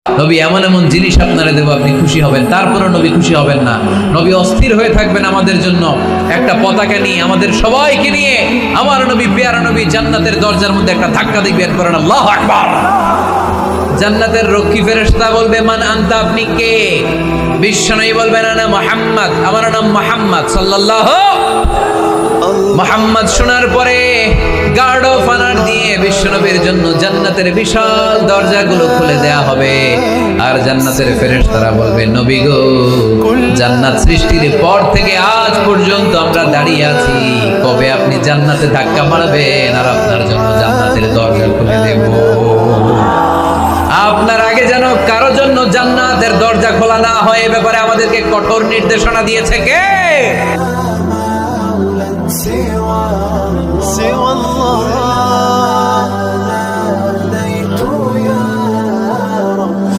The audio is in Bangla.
নবী এমন এমন জিনিস আপনারা দেব, আপনি খুশি হবেন, তারপরে নবী খুশি হবেন না। নবী অস্থির হয়ে থাকবেন আমাদের জন্য একটা পতাকা নিয়ে, আমাদের সবাইকে নিয়ে আমার নবী, পেয়ারা নবী জান্নাতের দরজার মধ্যে একটা ধাক্কা দিবেন, করেন আল্লাহু আকবার। জান্নাতের রক্ষী ফেরেশতা বলবে, মান আনতা, আপনি কে? বিশ্বনবী বলবেন, আনা মুহাম্মদ, আমার নাম মুহাম্মদ সাল্লাল্লাহু। মুহাম্মদ শোনার পরে গার্ড অফ অনার দিয়ে বিশ্বনবীর জন্য জান্নাতের বিশাল দরজাগুলো খুলে দেয়া হবে। আর জান্নাতের ফেরেশতারা বলবে, নবী গো, জান্নাত সৃষ্টির পর থেকে আজ পর্যন্ত আমরা দাঁড়িয়ে আছি, কবে আপনি জান্নাতে ধাক্কা মারবেন আর আপনার জন্য জান্নাতের দরজা খুলে দেব। আপনার আগে যেন কারো জন্য জান্নাতের দরজা খোলা না হয়, এ ব্যাপারে আমাদেরকে কঠোর নির্দেশনা দিয়েছে কে? سوى الله